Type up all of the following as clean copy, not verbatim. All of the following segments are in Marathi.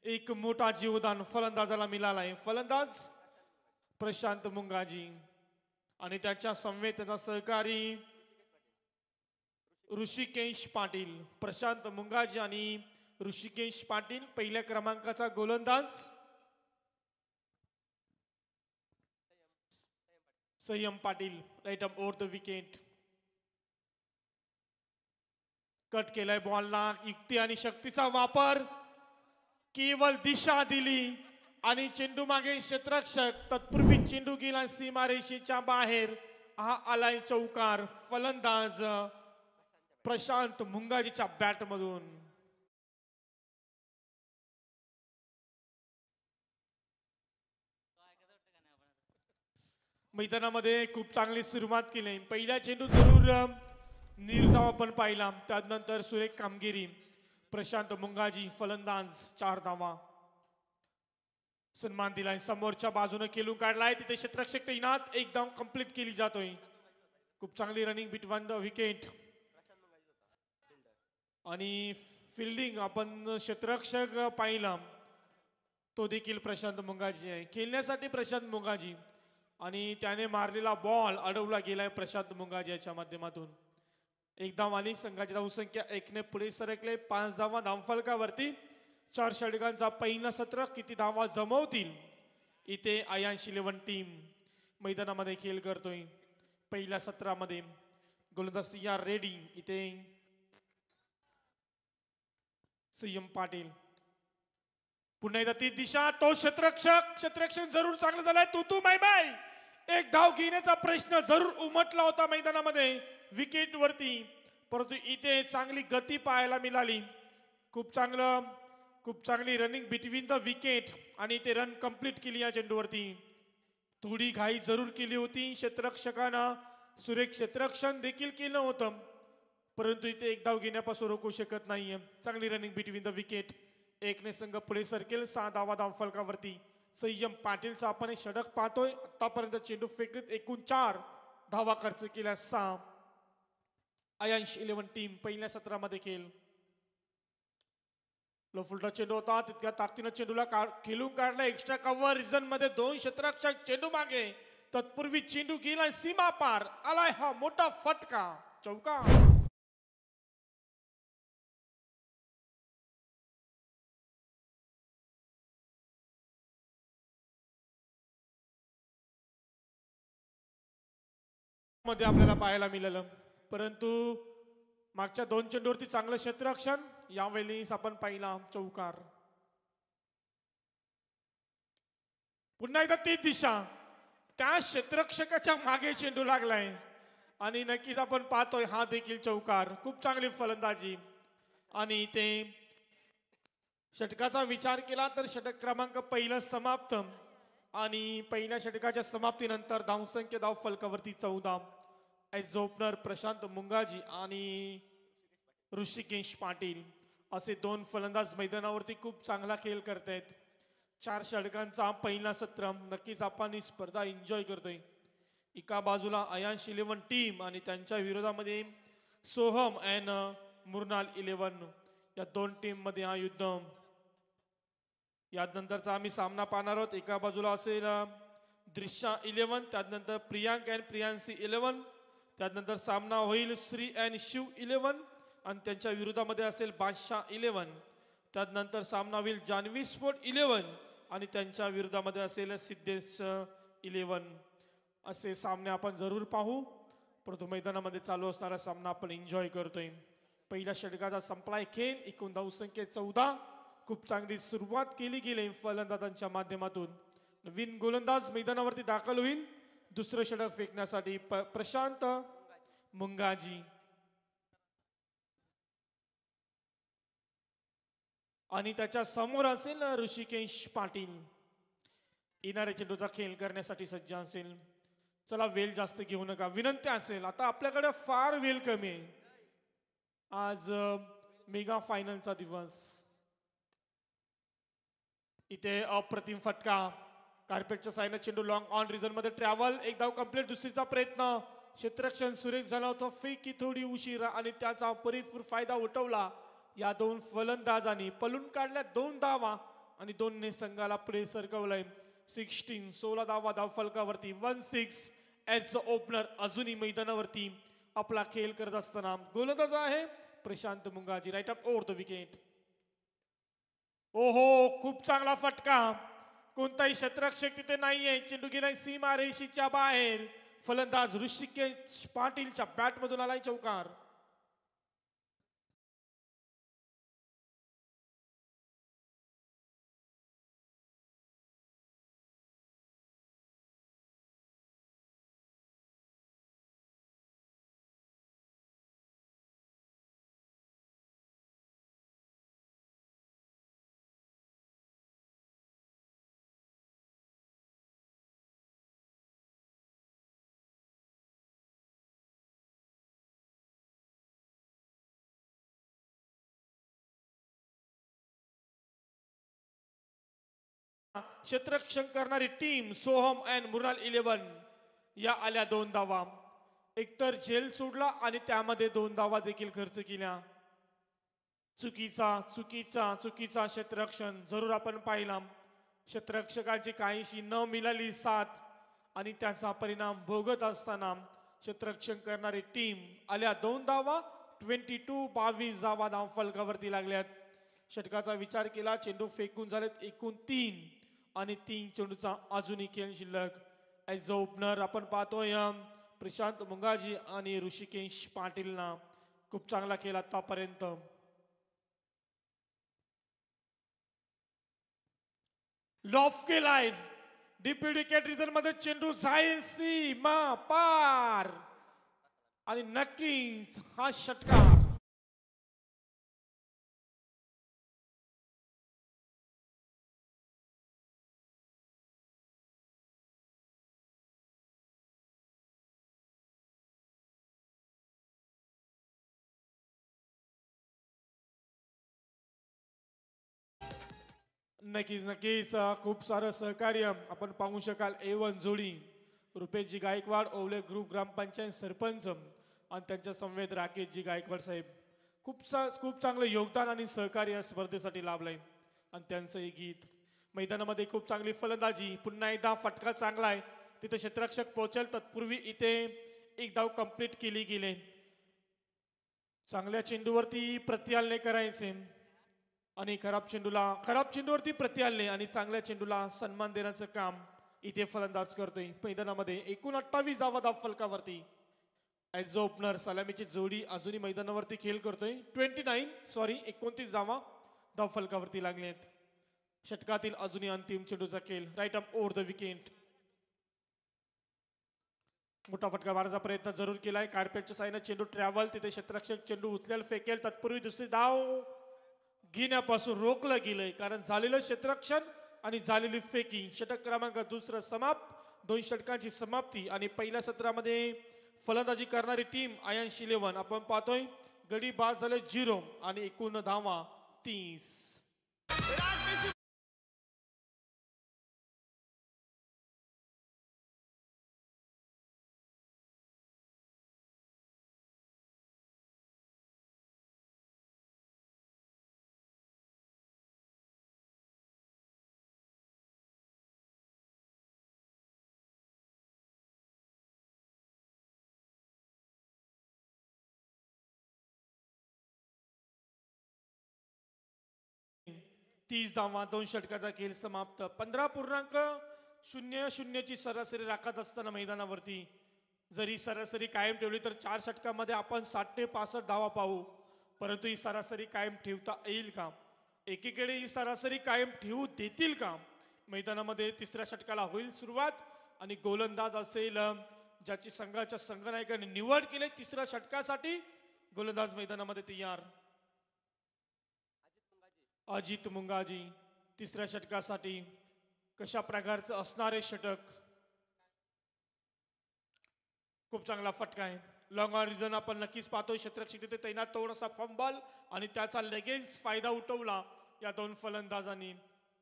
एक मोठा जीवदान फलंदाजाला मिळाला आहे. फलंदाज प्रशांत मुंगाजी आणि त्याच्या समवेत त्याचा सहकारी ऋषिकेश पाटील. प्रशांत मुंगाजी आणि ऋषिकेश पाटील पहिल्या क्रमांकाचा गोलंदाज Sanyam Patil. Right up over the wicket. Cut केलाय बॉलला. युक्ती आणि शक्तीचा वापर. केवळ दिशा दिली आणि चेंडू मागे क्षेत्ररक्षक. तत्पूर्वी चेंडू गेला सीमारेषेच्या बाहेर. हा आलाय चौकार फलंदाज प्रशांत मुंगाजीच्या बॅट मधून. मैदानामध्ये खूप चांगली सुरुवात केली. पहिल्या चेंडू जरूर निर्धाव आपण पाहिला. त्यानंतर सुरेख कामगिरी. प्रशांत मुंगाजी फलंदाज 4 धावा. सन्मान दिलाय. समोरच्या बाजूने खेळून काढलाय. तिथे क्षेत्ररक्षक तैनात. एक धाव कंप्लीट केली जातोय. खूप चांगली रनिंग बिटवीन द विकेट आणि फिल्डिंग आपण क्षेत्ररक्षक पाहिला तो देखील प्रशांत मुंगाजी आहे. खेळण्यासाठी प्रशांत मुंगाजी आणि त्याने मारलेला बॉल अडवला गेलाय प्रशांत मुंगाजी याच्या माध्यमातून. एक धाव आली. संघाची धावसंख्या 1 ने पुढे सरकले. 5 धावा धावफलकावरती. 4 षटकांचा पहिला सत्र किती धावा जमवतील इथे आयांश 11 टीम मैदानामध्ये खेळ करतोय. पहिल्या सत्रामध्ये गोलंदाज या रेडी. इथे संयम पाटील. पुन्हा एकदा ती दिशा. तो क्षेत्ररक्षक जरूर चांगलं झालाय. तू बाय बाय. एक धाव घेण्याचा प्रश्न जरूर उमटला होता मैदानामध्ये विकेट वरती, परंतु इथे चांगली गती पाहायला मिळाली. खूप चांगली रनिंग बिटवीन द विकेट आणि ते रन कंप्लीट केली या चेंडूवरती. थोडी घाई जरूर केली होती क्षेत्ररक्षकानं. सुरेख क्षेत्ररक्षण देखील केलं होतं, परंतु इथे एक धाव घेण्यापासून रोखू शकत नाहीये. चांगली रनिंग बिटवीन द विकेट. 1 ने संघ पुढे सरकेल. 6 धावा धावफलकावरती. संयम पाटीलचा आपण षटक पाहतोय. आतापर्यंत चेंडू फेकत एकूण 4 धावा खर्च केल्या. 6. आयांश 11 टीम पहिल्या सत्रामध्ये खेळ. फुलटा चेंडू होता. तितक्या ताकदीनं चेंडूला खेळून काढला. एक्स्ट्रा कव्हर रिझन मध्ये 2 क्षेत्ररक्षक. चेंडू मागे. तत्पूर्वी चेंडू गेला सीमा पार. आलाय हा मोठा फटका. चौकार. मध्ये आपल्याला पाहायला मिळालं, परंतु मागच्या 2 चेंडूवरती चांगलं क्षेत्ररक्षण. यावेळेस आपण पाहिला चौकार. पुन्हा एकदा ती दिशा. त्या क्षेत्ररक्षकाच्या मागे चेंडू लागलाय आणि नक्कीच आपण पाहतोय हा देखील चौकार. खूप चांगली फलंदाजी. आणि ते षटकाचा विचार केला तर षटक क्रमांक पहिलं समाप्त आणि पहिल्या षटकाच्या समाप्तीनंतर धावसंख्या धाव फलकावरती 14. ॲज ओपनर प्रशांत मुंगाजी आणि ऋषिकेश पाटील असे 2 फलंदाज मैदानावरती खूप चांगला खेळ करतायत. 4 षटकांचा पहिला सत्र. नक्कीच आपण ही स्पर्धा एन्जॉय करतोय. एका बाजूला आयांश 11 टीम आणि त्यांच्या विरोधामध्ये सोहम अँड मुरनाल 11 या 2 टीम मध्ये हा युद्ध. यानंतरचा आम्ही सामना पाहणार आहोत. एका बाजूला असेल दृश्या 11, त्यानंतर प्रियांक अँड प्रियांसी 11, त्यानंतर सामना होईल श्री अँड शिव 11 आणि त्यांच्या विरोधामध्ये असेल बादशाह 11. त्यानंतर सामना होईल जान्हवी स्पोर्ट 11 आणि त्यांच्या विरोधामध्ये असेल सिद्धेश 11. असे सामने आपण जरूर पाहू, परंतु मैदानामध्ये चालू असणारा सामना आपण एन्जॉय करतोय. पहिल्या षटकाचा संपलाय खेळ. एकूण धावसंख्या 14. खूप चांगली सुरुवात केली गेली फलंदाजांच्या माध्यमातून. नवीन गोलंदाज मैदानावरती दाखल होईल दुसरं षटक फेकण्यासाठी. प्रशांत मुंगाजी आणि त्याच्या समोर असेल ऋषिकेश पाटील. येणाऱ्या चेंडूचा खेळ करण्यासाठी सज्ज असेल. चला वेळ जास्त घेऊ नका, विनंती असेल. आता आपल्याकडे फार वेळ कमी आहे. आज मेगा फायनलचा दिवस. इथे अप्रतिम फटका. कार्पेटच्या साईडने चेंडू लॉंग ऑन रिझन मध्ये ट्रॅव्हल. एक धाव कंप्लीट. दुसरीचा प्रयत्न. क्षेत्ररक्षण सुरेख झाला होता. फेकी थोडी उशिरा आणि त्याचा परिपूर्ण फायदा उठवला या 2 फलंदाजांनी. पलून काढल्या 2 धावा आणि दोन्ही संघाला पुढे सरकवलंय. 16 धावा धावफलकावरती. 1-6 ॲज ओपनर अजूनही मैदानावरती आपला खेळ करत असताना गोलंदाज आहे Prashant Mungaji. Right up over the wicket. ओहो, खूप चांगला फटका. कोणताही क्षेत्ररक्षक तिथे नाहीये. चेंडू गेलाय सीमा रेषेच्या बाहेर. फलंदाज ऋषिकेश पाटीलच्या बॅट मधून आलाय चौकार. क्षेत्ररक्षण करणारी टीम सोहम अँड मृणाल 11 या आल्या 2 धावा. एकतर झेल सोडला आणि त्यामध्ये 2 धावा देखील खर्च केल्या. चुकीचा चुकीचा चुकीचा क्षेत्ररक्षण जरूर आपण पाहिला. क्षेत्ररक्षकाची काहीशी न मिळाली साथ आणि त्याचा परिणाम भोगत असताना क्षेत्ररक्षण करणारी टीम आल्या 2 धावा. 22 धावा धावफलकावरती लागल्यात. षटकाचा विचार केला. चेंडू फेकून झालेत एकूण 3 आणि 3 चेंडूचा अजूनही खेळ शिल्लक. ॲज ओपनर आपण पाहतोय प्रशांत मुंगाजी आणि ऋषिकेश पाटीलना. खूप चांगला खेळ आतापर्यंत. लॉफ केलाय. डीप विकेट रिझन मध्ये चेंडू जाईल सीमा पार आणि नक्कीच हा षटकार नक्कीच नक्कीच खूप सारं सहकार्य आपण पाहू शकाल. A1 जोडी रुपेशजी गायकवाड, ओवले ग्रुप ग्रामपंचायत सरपंच आणि त्यांच्या समवेत राकेशजी गायकवाड साहेब. खूप चांगलं योगदान आणि सहकार्य स्पर्धेसाठी लाभलंय. आणि त्यांचं हे गीत. मैदानामध्ये खूप चांगली फलंदाजी. पुन्हा एकदा फटका चांगला आहे. तिथे क्षेत्ररक्षक पोहोचेल तत्पूर्वी इथे एक धाव कंप्लीट केली गेली. चांगल्या चेंडूवरती प्रत्यालने करायचे आणि खराब चेंडूवरती प्रत्यालने आणि चांगल्या चेंडूला सन्मान देण्याचं काम इथे फलंदाज करतोय. मैदानामध्ये एकूण 28 धावा धावफलकावरती. ॲज ओपनर सलामीची जोडी अजूनही मैदानावरती खेळ करतोय. 29 धावा धावफलकावरती लागलेत. षटकातील अजूनही अंतिम चेंडूचा खेळ. Right up over the wicket. मोठा फटका मारण्याचा प्रयत्न जरूर केलाय. कार्पेटच्या साईनं चेंडू ट्रॅव्हल. तिथे क्षेत्ररक्षक चेंडू उचलेल फेकेल तत्पूर्वी दुसरी धाव घेण्यापासून रोखलं गेलंय. कारण झालेलं क्षेत्ररक्षण आणि झालेली फेकी. षटक क्रमांक 2 समाप्त. 2 षटकांची समाप्ती आणि पहिल्या सत्रामध्ये फलंदाजी करणारी टीम आयन्स 11 आपण पाहतोय गडी बाद झाले 0 आणि एकूण धावा 30. धावा 2 षटकाचा खेळ समाप्त. 15.00 ची सरासरी राखत असताना मैदानावरती जरी सरासरी कायम ठेवली तर 4 षटकामध्ये आपण 60 ते 65 धावा पाहू. परंतु ही सरासरी कायम ठेवता येईल का? एकीकडे ही सरासरी कायम ठेवू देतील का? मैदानामध्ये तिसऱ्या षटकाला होईल सुरुवात आणि गोलंदाज असेल ज्याची संघाच्या संघनायकाने निवड केली तिसऱ्या षटकासाठी. गोलंदाज मैदानामध्ये तयार. अजित मुंगाजी तिसऱ्या षटकासाठी. कशा प्रकारचं असणारे षटक. खूप चांगला फटका आहे. लॉंग ऑन रिझन आपण नक्कीच पाहतोय. क्षेत्ररक्षक तिथे तैनात. थोडासा फंबल आणि त्याचा लगेच फायदा उठवला या 2 फलंदाजांनी.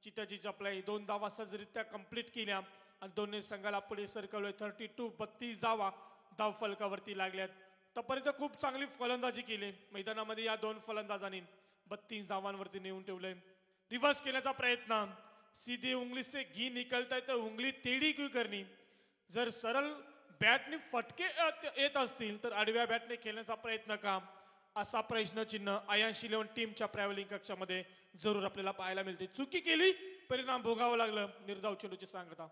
चित्याची चपलाई 2 धावा सहजरित्या कंप्लीट केल्या आणि दोन्ही संघाला पुढे सरकवले. 32 धावा धावफलकावरती लागल्यात. तोपर्यंत खूप चांगली फलंदाजी केली मैदानामध्ये या 2 फलंदाजांनी. 32 धावांवरती नेऊन ठेवलंय. रिव्हर्स केल्याचा प्रयत्न, सीधी उंगली से घी निकलता है तो उंगली टेढ़ी क्यों करनी. जर सरळ बॅटने फटके येत असतील तर आडव्या बॅटने खेळण्याचा प्रयत्न का, असा प्रश्नचिन्ह आयन्स 11 टीमच्या ट्रॅव्हलिंग कक्षामध्ये जरूर आपल्याला पाहायला मिळते. चुकी केली, परिणाम भोगावं लागलं. निर्धाव चेंडूची सांगता.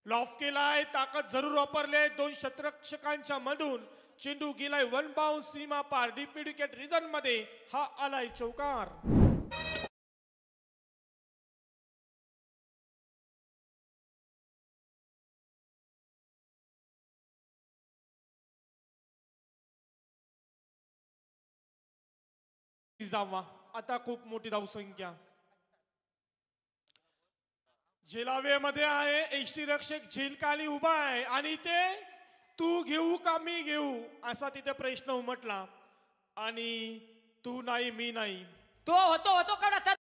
लॉफ केलाय, ताकद जरूर वापरले. दोन क्षेत्ररक्षकांच्या मधून चेंडू गेलाय वन बाउंस सीमा पार डीप मिड विकेट रिजन मध्ये. हा आलाय चौकार. धावा, आता खूप मोठी धावसंख्या झेलावेमध्ये आहे. एष्टी रक्षक झेलखाली उभा आहे आणि ते तू घेऊ का मी घेऊ असा तिथे प्रश्न उमटला आणि तू नाही मी नाही तो होतो का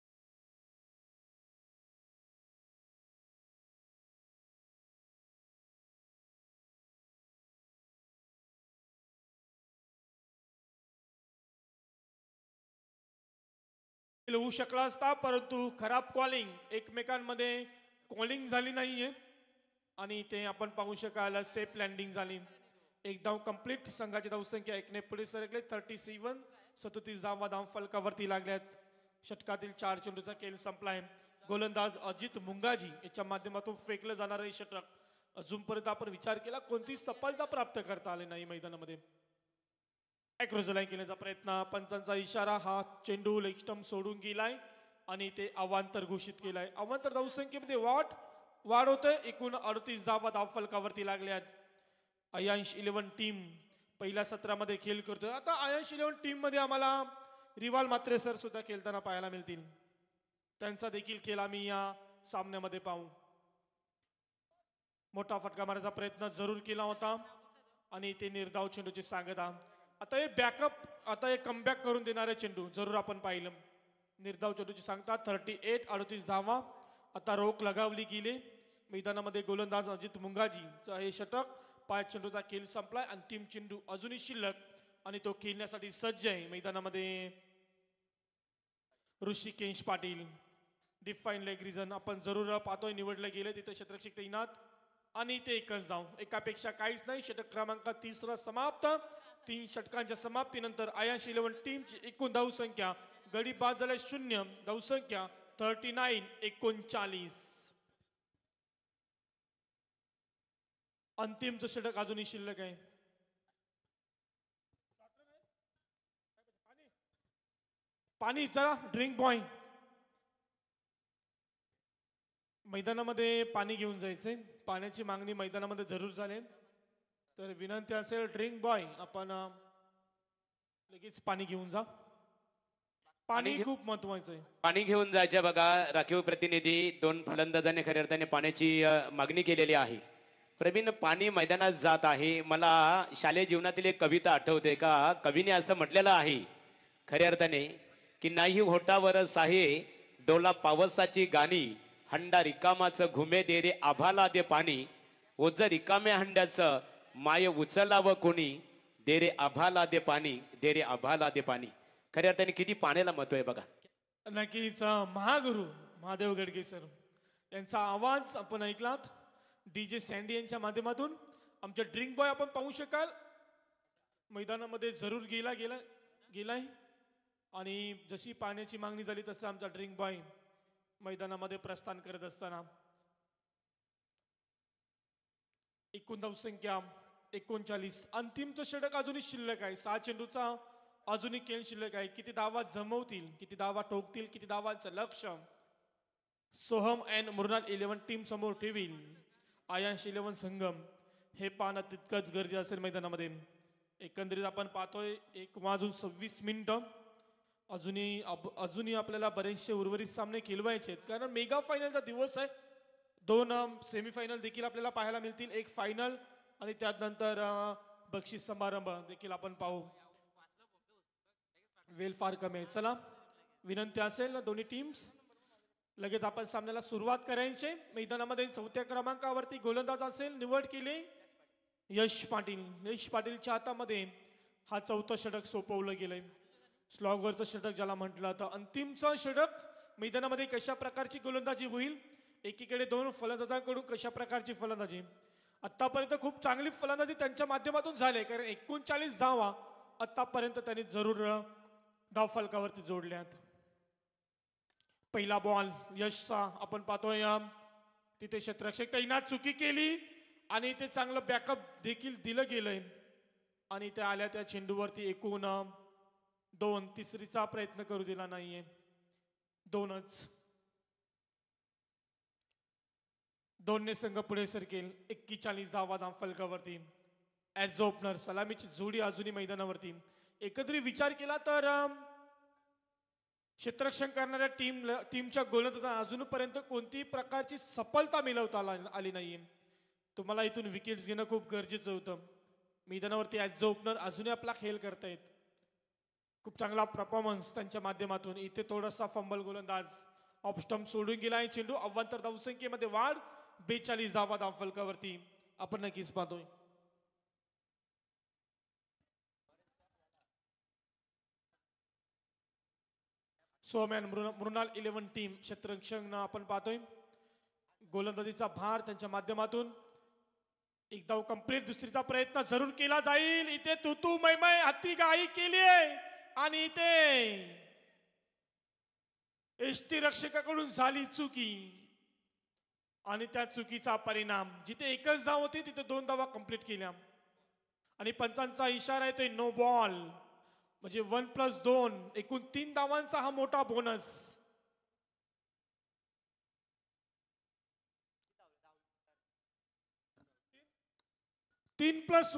होऊ शकला असता, परंतु खराब कॉलिंग, एकमेकांमध्ये कॉलिंग झाली नाहीये आणि ते आपण पाहू शकाल सेफ लँडिंग झाली. एक धाव कंप्लीट. संघाची धावसंख्या एकने पुढे सरकले. 37. 37 धावा धाव फलकावरती लागल्यात. षटकातील 4 चेंडूचा खेळ संपलाय. गोलंदाज अजित मुंगाजी याच्या माध्यमातून फेकलं जाणार आहे षटक. अजूनपर्यंत आपण विचार केला कोणती सफलता प्राप्त करता आली नाही मैदानामध्ये. ॲक्रोजलाईन केल्याचा प्रयत्न, पंचांचा इशारा. हा चेंडू लेग स्टंप सोडून गेलाय आणि ते अवांतर घोषित केलाय. अवांतर धावसंख्येमध्ये वाढ होते. एकूण 38 धावा धाव फलकावरती लागल्यात. आयन्स 11 टीम पहिल्या सत्रामध्ये खेळ करतोय. आता आयन्स 11 टीम मध्ये आम्हाला रिवाल मात्रे सर सुद्धा खेळताना पाहायला मिळतील. त्यांचा देखील खेळ आम्ही या सामन्यामध्ये पाहू. मोठा फटका मारण्याचा प्रयत्न जरूर केला होता आणि ते निर्धाव चेंडूची सांगता. आता हे बॅकअप, आता हे कमबॅक करून देणारे चेंडू जरूर आपण पाहिलं. निर्धाव चेंडूची सांगता 38. 38 धावा. आता रोख लगावली गेली मैदानामध्ये. गोलंदाज अजित मुंगाजीचा हे षटक. 5 चेंडूचा खेळ संपलाय. अंतिम चेंडू अजूनही शिल्लक आणि तो खेळण्यासाठी सज्ज आहे मैदानामध्ये. Rishikesh Patil define leg region आपण जरूर पाहतोय. निवडले गेले तिथे क्षेत्ररक्षक तैनात आणि ते एकच धाव, एकापेक्षा काहीच नाही. षटक क्रमांक 3 समाप्त. 3 षटकांच्या समाप्तीनंतर आयन्स 11 टीमची एकूण धावसंख्या गडी बाद झाल्या 0. धावसंख्या 39. 39. अंतिमचं षटक अजूनही शिल्लक आहे. पाणी चला, ड्रिंक बॉय. मैदानामध्ये पाणी घेऊन जायचंय. पाण्याची मागणी मैदानामध्ये जरूर झाली, तर विनंती असेल ड्रिंक बॉय आपण लगेच पाणी घेऊन जा. पाणी खूप महत्वाचं आहे. पाणी घेऊन जायचे बघा. राखीव प्रतिनिधी 2 फलंदाजांनी खऱ्या अर्थाने पाण्याची मागणी केलेली आहे. प्रवीण, पाणी मैदानात जात आहे. मला शालेय जीवनातील एक कविता आठवते का कवीने असं म्हटलेलं आहे खऱ्या अर्थाने की नाही होटावर साहे डोला पावसाची गाणी, हंडा रिकामाचं घुमे दे रे आभाला दे पाणी, ओझ रिकाम्या हंड्याचं माय उचलावं कोणी, दे रे आभाला दे पाणी, दे रे आभाला दे पाणी. खऱ्या अर्थाने किती पाण्याला महत्व आहे बघा. नक्कीच महागुरु महादेव गडगे सर यांचा आवाज आपण ऐकलात. DJ सँडी यांच्या माध्यमातून आमच्या ड्रिंक बॉय आपण पाहू शकाल मैदानामध्ये जरूर गेलाय आणि जशी पाण्याची मागणी झाली तसं आमचा ड्रिंक बॉय मैदानामध्ये प्रस्थान करत असताना. एकूण धावसंख्या 39. अंतिमचं षटक अजूनही शिल्लक आहे. 6 चेंडूचा अजूनही खेळ शिल्लक आहे. किती धावा जमवतील, किती धावा ठोकतील, किती धावांचं लक्ष सोहम अँड मृणाल 11 टीम समोर ठेवील आयन्स 11 संगम हे पाहणं तितकंच गरजेचं असेल मैदानामध्ये. एकंदरीत आपण पाहतोय 1:26 अजूनही आपल्याला बरेचसे उर्वरित सामने खेळवायचे आहेत, कारण मेगा फायनलचा दिवस आहे. 2 सेमीफायनल देखील आपल्याला पाहायला मिळतील, एक फायनल आणि त्यानंतर बक्षीस समारंभ देखील आपण पाहू. वेळ फार कमी आहे. चला, विनंती असेल ना दोन्ही टीम्स लगेच आपण सामन्याला सुरुवात करायची. मैदानामध्ये 4थ्या क्रमांकावरती गोलंदाज असेल निवड केली यश पाटील. यश पाटीलच्या हातामध्ये हा 4थं षटक सोपवलं गेलंय. स्लॉगवरचं षटक ज्याला म्हटलं तर अंतिमचं षटक मैदानामध्ये कशा प्रकारची गोलंदाजी होईल, एकीकडे दोन फलंदाजांकडून कशा प्रकारची फलंदाजी. आतापर्यंत खूप चांगली फलंदाजी त्यांच्या माध्यमातून झाली, कारण 39 धावा आतापर्यंत त्यांनी जरूर धाव फलकावरती जोडल्यात. पहिला बॉल यशचा आपण पाहतोय, तिथे क्षेत्ररक्षक तैनात चुकी केली आणि ते चांगलं बॅकअप देखील दिलं गेलंय आणि त्या आल्या त्या चेंडूवरती एकूण 2. तिसरीचा प्रयत्न करू दिला नाहीये, 2च. 2ने संघ पुढे सरकेल. 41 धावा धाव फलकावरती. ॲज ओपनर सलामीची जोडी अजूनही मैदानावरती. एकत्रित विचार केला तर क्षेत्ररक्षण करणाऱ्या टीमच्या गोलंदाजांना अजूनपर्यंत कोणतीही प्रकारची सफलता मिळवता आली नाहीये. तुम्हाला इथून विकेट्स घेणं खूप गरजेचं होतं. मैदानावरती ॲज ओपनर अजूनही आपला खेळ करतायत. खूप चांगला परफॉर्मन्स त्यांच्या माध्यमातून. इथे थोडासा फंबल गोलंदाज ऑफ स्टंप सोडून गेला आहे. चेंडू अव्वंतर धावसंख्येमध्ये वाढ. 42 धावा धाव फलकावरती आपण नक्कीच पाहतोय. सोमॅन मृणाल 11 टीम क्षेत्ररक्षण आपण पाहतोय. गोलंदाजीचा भार त्यांच्या माध्यमातून. एक धाव कंप्लीट. दुसरीचा प्रयत्न जरूर केला जाईल. इथे तुतू मैमय हत्ती गाई केली आणि इथे एष्टी रक्षकाकडून झाली चुकी आणि त्या चुकीचा परिणाम. जिथे एकच धाव होती तिथे 2 धावा कंप्लीट केल्या आणि पंचांचा इशारा आहे ते नो बॉल, म्हणजे 1+2 एकूण 3 धावांचा हा मोठा बोनस. तीन प्लस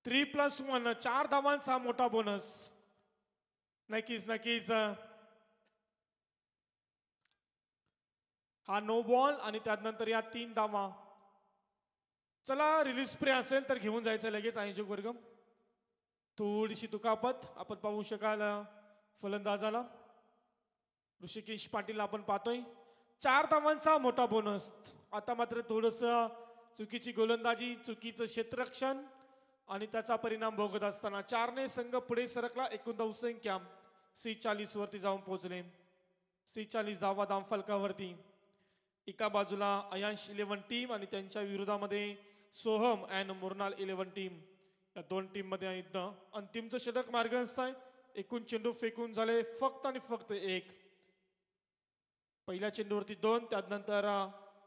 3+1 4 धावांचा मोठा बोनस. नक्कीच हा नो बॉल आणि त्यानंतर या 3 धावा. चला रिलीज स्प्रे असेल तर घेऊन जायचं लगेच आयोजक वर्ग. थोडीशी दुखापत आपण पाहू शकाल फलंदाजाला. ऋषिकेश पाटील आपण पाहतोय. 4 धावांचा मोठा बोनस. आता मात्र थोडस चुकीची गोलंदाजी, चुकीचं क्षेत्ररक्षण आणि त्याचा परिणाम भोगत असताना 4ने संघ पुढे सरकला. एकूण धावसंख्या 46 वरती जाऊन पोहोचले. 46 धावा धाव फलकावरती. एका बाजूला अयांश 11 टीम आणि त्यांच्या विरोधामध्ये सोहम अँड मुरनाल 11 टीम. या 2 टीम मध्ये अंतिमचं षटक मार्गस्थ आहे. एकूण चेंडू फेकून झाले फक्त आणि फक्त 1. पहिल्या चेंडूवरती 2, त्यानंतर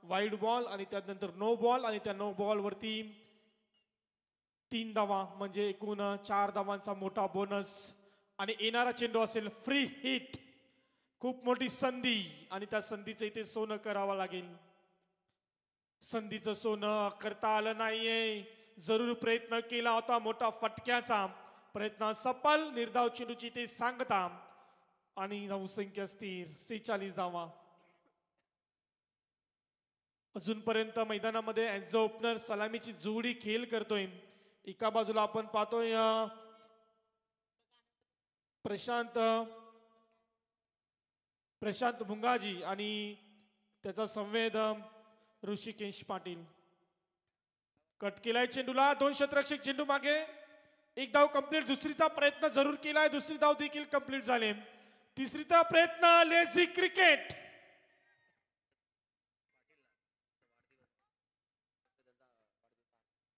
वाईड बॉल आणि त्यानंतर नो बॉल आणि त्या नो बॉल वरती 3 धावा, म्हणजे एकूण 4 धावांचा मोठा बोनस. आणि येणारा चेंडू असेल फ्री हिट. खूप मोठी संधी आणि त्या संधीचं इथे सोनं करावं लागेल. संधीचं सोनं करता आलं नाहीये. जरूर प्रयत्न केला होता मोठा फटक्याचा. प्रयत्न सफल. निर्धाव चेंडूची ते सांगता आणि धावसंख्या स्थिर 46 धावा. अजूनपर्यंत मैदानामध्ये ॲज अ ओपनर सलामीची जोडी खेळ करतोय. एका बाजूला आपण पाहतोय प्रशांत भुंगाजी आणि त्याचा संवेद ऋषिकेश पाटील. कट केलाय चेंडूला. 2 क्षेत्ररक्षक चेंडू मागे. 1 धाव कंप्लीट. दुसरीचा प्रयत्न जरूर केलाय. दुसरी धाव देखील कंप्लीट झाले. तिसरीचा प्रयत्न. Lazy cricket.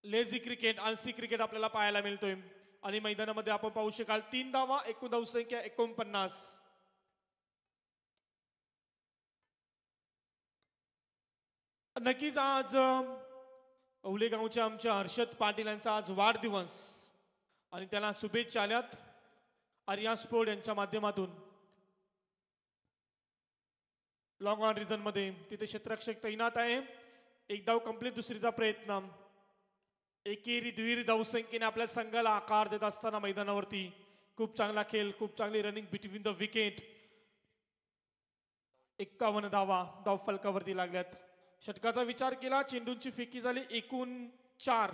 लेझी क्रिकेट, आलसी क्रिकेट आपल्याला पाहायला मिळतोय. आणि मैदानामध्ये आपण पाहू शकाल 3 धावा. एकूण धावसंख्या 49. नक्कीच आज औलेगावच्या आमच्या हर्षद पाटील यांचा आज वाढदिवस आणि त्याला शुभेच्छा आल्यात आर्या स्पोर्ट यांच्या माध्यमातून. लॉंग ऑन रिझन मध्ये तिथे क्षेत्ररक्षक तैनात आहे. 1 धाव कंप्लीट. दुसरीचा प्रयत्न. एकेरी दुहेरी धावसंख्येने आपल्या संघाला आकार देत असताना मैदानावरती खूप चांगला खेळ, खूप चांगली रनिंग बिटवीन द विकेट. 51 धावा धाव फलकावरती लागल्यात. षटकाचा विचार केला. चेंडूंची फेकी झाली एकूण 4.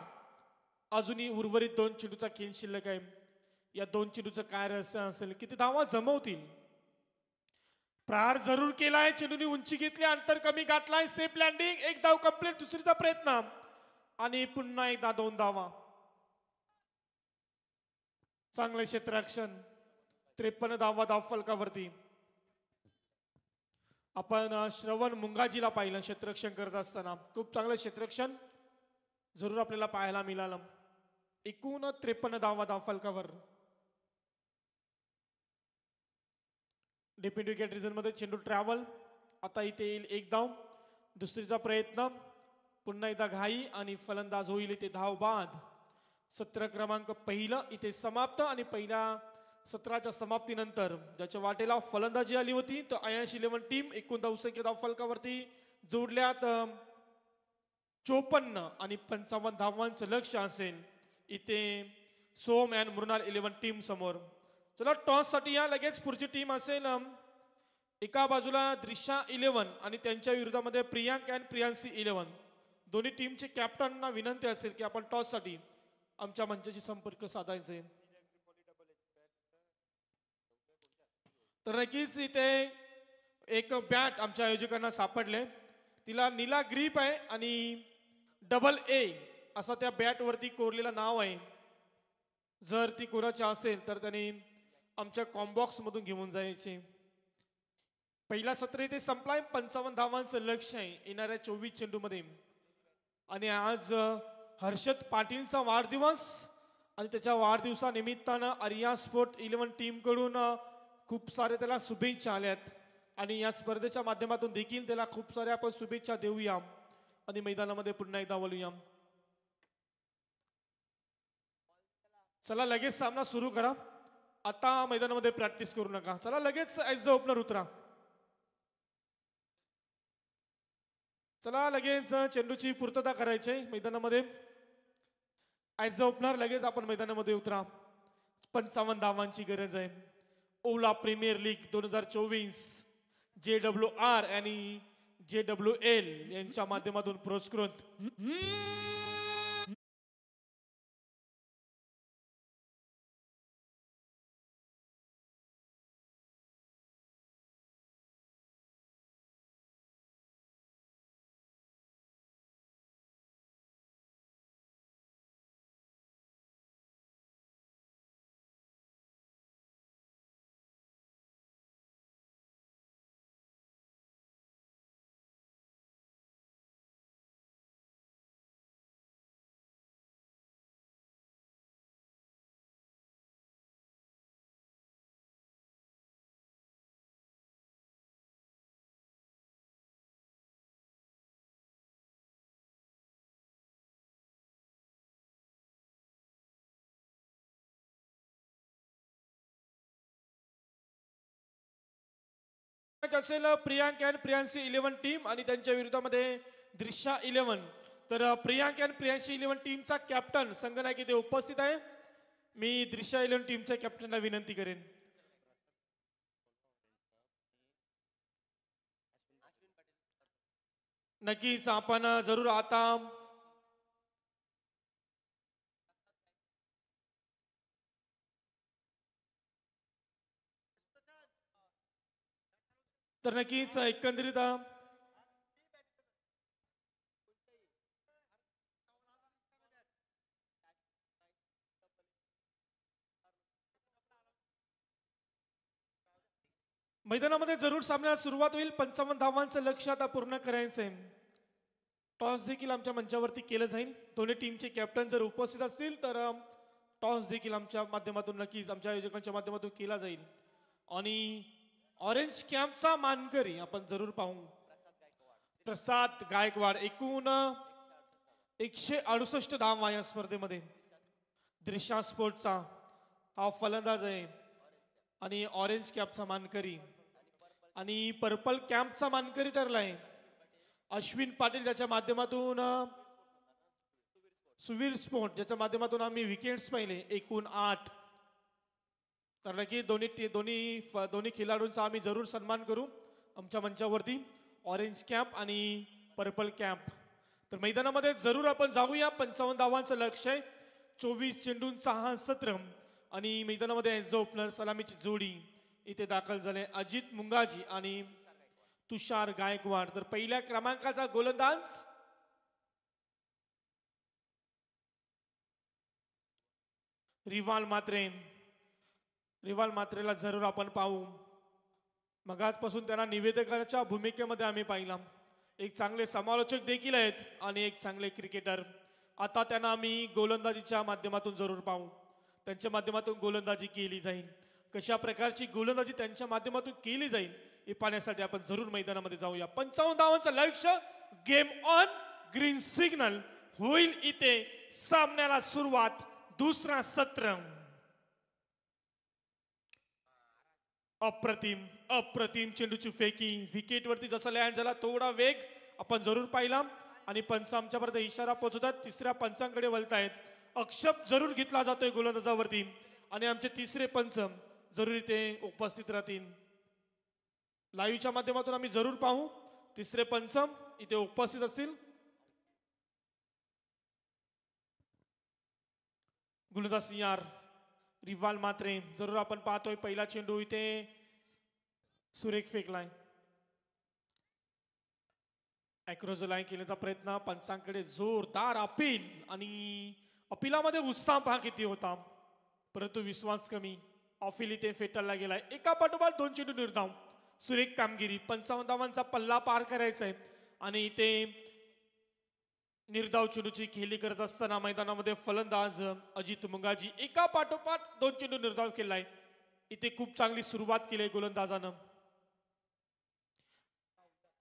अजूनही उर्वरित 2 चेंडूचा खेळ शिल्लक आहे. या 2 चेंडूचं काय रहस्य असेल? किती धावा जमवतील? प्रहार जरूर केलाय. चेंडूने उंची घेतली. अंतर कमी गाठलाय. Safe landing. 1 धाव कंप्लीट. दुसरीचा प्रयत्न आणि पुन्हा एकदा 2 धावा. चांगले क्षेत्ररक्षण. 53 धावा धाव फलकावरती. आपण श्रवण मुंगाजीला पाहिलं क्षेत्ररक्षण करत असताना. खूप चांगलं क्षेत्ररक्षण जरूर आपल्याला पाहायला मिळालं. एकूण 53 धावा धावफलकावर. डिपेंड विकेट रिझन मध्ये चेंडू ट्रॅव्हल. आता इथे येईल एक धाव. दुसरीचा प्रयत्न पुन्हा एकदा घाई आणि फलंदाज होईल इथे धाव बाद. सत्र क्रमांक पहिलं इथे समाप्त. आणि पहिल्या सत्राच्या समाप्तीनंतर ज्याच्या वाटेला फलंदाजी आली होती तो आयन्स 11 टीम एकूण धावसंख्या धावफलकावरती जोडल्यात 54 आणि 55 धावांचं लक्ष असेल इथे सोम अँड मृणाल 11 टीम समोर. चला टॉस साठी या. लगेच पुढची टीम असेल एका बाजूला दृश्या 11 आणि त्यांच्या विरोधामध्ये प्रियांक अँड प्रियांसी 11. दोन्ही टीमचे कॅप्टनना विनंती असेल की आपण टॉस साठी आमच्या मंचाशी संपर्क साधायचे. तर नक्कीच इथे एक बॅट आमच्या आयोजकांना सापडले. तिला नीला ग्रीप आहे आणि AA असा त्या बॅटवरती कोरलेलं नाव आहे. जर ती कोणाची असेल तर त्यांनी आमच्या कॉम्बॉक्स मधून घेऊन जायचे. पहिला सत्र इथे संपलाय. 55 धावांचं लक्ष आहे येणाऱ्या 24 चेंडूमध्ये. आणि आज हर्षद पाटीलचा वाढदिवस आणि त्याच्या वाढदिवसानिमित्तानं आर्या स्पोर्ट 11 टीम कडून खूप सारे त्याला शुभेच्छा आल्यात. आणि या स्पर्धेच्या माध्यमातून देखील त्याला खूप साऱ्या आपण शुभेच्छा देऊया आणि मैदानामध्ये पुन्हा एकदा बोलूया. चला लगेच सामना सुरू करा. आता मैदानामध्ये प्रॅक्टिस करू नका. चला लगेच ॲज अ ओपनर उतरा. चला लगेच चेंडूची पूर्तता करायची मैदानामध्ये. ॲज अ ओपनर लगेच आपण मैदानामध्ये उतरा. 55 धावांची गरज आहे. ओला प्रीमियर लीग 2024 JWR आणि JWL यांच्या माध्यमातून पुरस्कृत असेल प्रियांक अँड प्रियांशी 11 टीम आणि त्यांच्या विरोधामध्ये दृश्या 11. तर प्रियांक अँड प्रियांशी 11 टीमचा कॅप्टन संगनायक इथे उपस्थित आहे. मी दृश्या 11 टीमच्या कॅप्टनला विनंती करेन. नक्कीच आपण जरूर आता तर नक्कीच एकंदरीत मैदानामध्ये जरूर सामन्याला सुरुवात होईल. 55 धावांचं लक्ष आता पूर्ण करायचंय. टॉस देखील आमच्या मंचावरती केलं जाईल. दोन्ही टीमचे कॅप्टन जर उपस्थित असतील तर टॉस देखील आमच्या माध्यमातून नक्कीच आमच्या आयोजकांच्या माध्यमातून केला जाईल. आणि ऑरेंज कॅम्पचा मानकरी आपण जरूर पाहू प्रसाद गायकवाड. एकूण 168 धावा या स्पर्धेमध्ये. दृश्या स्पोर्टचा हा फलंदाज आहे आणि ऑरेंज कॅपचा मानकरी. आणि पर्पल कॅम्पचा मानकरी ठरलाय अश्विन पाटील ज्याच्या माध्यमातून सुवीर स्पोर्ट ज्याच्या माध्यमातून आम्ही विकेट्स पाहिले एकूण 8. तर नक्की दोन्ही खेळाडूंचा आम्ही जरूर सन्मान करू आमच्या मंचावरती. ऑरेंज कॅप आणि पर्पल कॅप. तर मैदानामध्ये जरूर आपण जाऊया. 55 धावांचं लक्ष आहे. 24 चेंडूंचा हा सत्र. आणि मैदानामध्ये ॲज अ ओपनर सलामीची जोडी इथे दाखल झाले अजित मुंगाजी आणि तुषार गायकवाड. तर पहिल्या क्रमांकाचा गोलंदाज रिवाल मात्रेला जरूर आपण पाहू. मग आजपासून त्यांना निवेदकाच्या भूमिकेमध्ये आम्ही पाहिला. एक चांगले समालोचक देखील आहेत आणि एक चांगले क्रिकेटर. आता त्यांना आम्ही गोलंदाजीच्या माध्यमातून जरूर पाहू. त्यांच्या माध्यमातून गोलंदाजी केली जाईल. कशा प्रकारची गोलंदाजी त्यांच्या माध्यमातून केली जाईल हे पाहण्यासाठी आपण जरूर मैदानामध्ये जाऊया. 55 धावांचं लक्ष्य. Game on. ग्रीन सिग्नल होईल इथे सामन्याला सुरुवात. दुसरा सत्र. अप्रतिम अप्रतिम चेंडूची फेकी. विकेटवरती जसा लँड झाला तेवढा वेग आपण जरूर पाहिला आणि पंच आमच्यापर्यंत इशारा पोहोचवतात. तिसऱ्या पंचांकडे वळतायत. अक्षप जरूर घेतला जातोय गोलंदाजावरती आणि आमचे तिसरे पंच जरूर इथे उपस्थित राहतील. लाईव्हच्या माध्यमातून आम्ही जरूर पाहू. तिसरे पंच इथे उपस्थित असतील. गुलदास यार, रिवाल मात्रे जरूर आपण पाहतोय. पहिला चेंडू इथे सुरेख फेकलाय. अॅक्रोज लाईन केल्याचा प्रयत्न. पंचांकडे जोरदार अपील आणि अपिलामध्ये उत्साह पहा किती होता, परंतु विश्वास कमी. ऑफिल इथे फेटाळला गेलाय. एका पाठोपाठ 2 चेंडू निर्धाव. सुरेख कामगिरी. 55 धावांचा पल्ला पार करायचा आहे आणि इथे निर्धाव चेंडूची खेळी करत असताना मैदानामध्ये फलंदाज अजित मुंगाजी एका पाठोपाठ 2 चेंडू निर्धाव केलाय. इथे खूप चांगली सुरुवात केली गोलंदाजानं.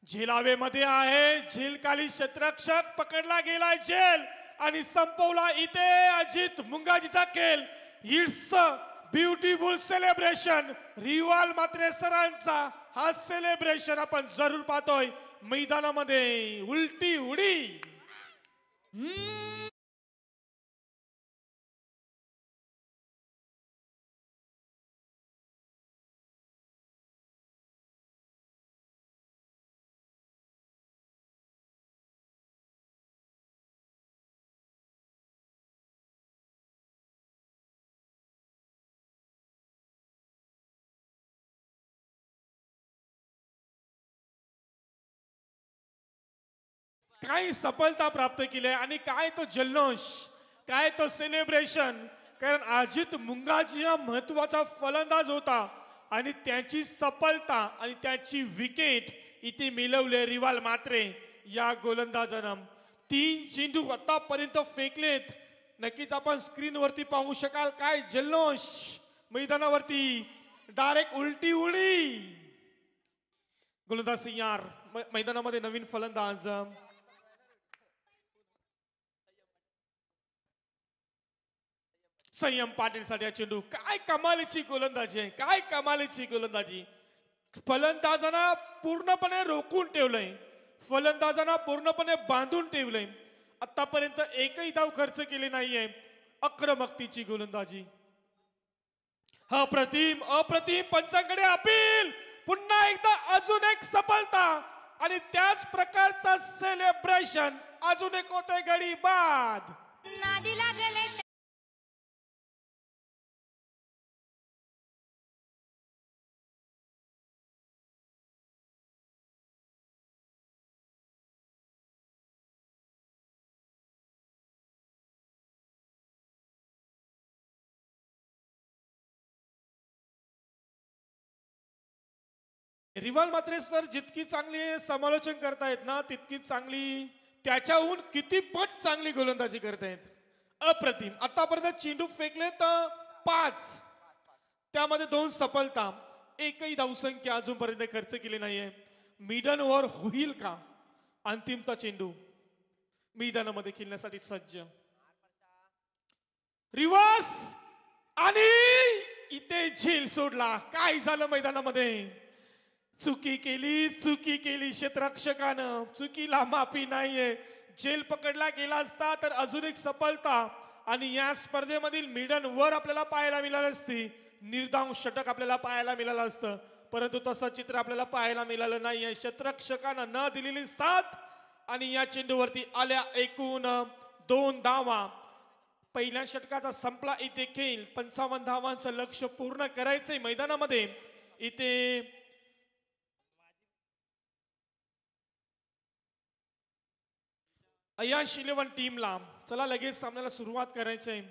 झेलावेमध्ये आहे. झेलखाली क्षेत्ररक्षक पकडला गेलाय. झेल आणि संपवला इथे अजित मुंगाजीचा खेळ. It's beautiful celebration. रिवाल मात्रे सरांचा हा सेलिब्रेशन आपण जरूर पाहतोय मैदानामध्ये. उलटी उडी. काय सफलता प्राप्त केली आणि काय तो जल्लोष, काय तो सेलिब्रेशन. कारण अजित मुंगाजी हा महत्वाचा फलंदाज होता आणि त्याची सफलता आणि त्याची विकेट इथे मिळवले रिवाल मात्रे या गोलंदाजानं. 3 चेंडू आतापर्यंत फेकलेत. नक्कीच आपण स्क्रीनवरती पाहू शकाल काय जल्लोष मैदानावरती. डायरेक्ट उलटी उडी. गोलंदाज यार. मैदानामध्ये नवीन फलंदाज संयम पाटील साठी चेंडू. काय कमालीची गोलंदाजी आहे, काय कमालीची गोलंदाजी. फलंदाजांना पूर्णपणे रोखून ठेवलंय. फलंदाजांना पूर्णपणे बांधून ठेवलंय. आतापर्यंत एकही धाव खर्च केली नाहीये. आक्रमकतेची गोलंदाजी. अप्रतिम अप्रतिम. पंचांकडे अपील. पुन्हा एकदा अजून एक सफलता आणि त्याच प्रकारचा सेलिब्रेशन. अजून एक होते गडी बाद. नादी लागले रिवाल मात्रे सर जितकी चांगली समालोचन करतायत ना तितकी चांगली त्याच्याहून किती पट चांगली गोलंदाजी करतायत. अप्रतिम. आतापर्यंत चेंडू फेकले तर 5, त्यामध्ये 2 सफलता. एकही धावसंख्या अजूनपर्यंत खर्च केली नाहीये. मिडन ओव्हर होईल का. अंतिमता चेंडू मैदानामध्ये खेळण्यासाठी सज्ज. रिवर्स आणि इथे झेल सोडला. काय झालं मैदानामध्ये. चुकी केली क्षेत्ररक्षकानं. चुकीला माफी नाहीये. झेल पकडला गेला असता तर अजून एक सफलता आणि या स्पर्धेमधील मिडन वर आपल्याला पाहायला मिळाली असती. निर्धाव षटक आपल्याला पाहायला मिळालं असतं, परंतु तसं चित्र आपल्याला पाहायला मिळालं नाहीये. क्षेत्ररक्षकानं न दिलेली साथ आणि या चेंडूवरती आल्या एकूण 2 धावा. पहिल्या षटकाचा संपला इथे खेळ. 55 धावांचं लक्ष्य पूर्ण करायचंय मैदानामध्ये. इथे अय्याश 11 टीमला चला लगेच सामन्याला सुरुवात करायचंय.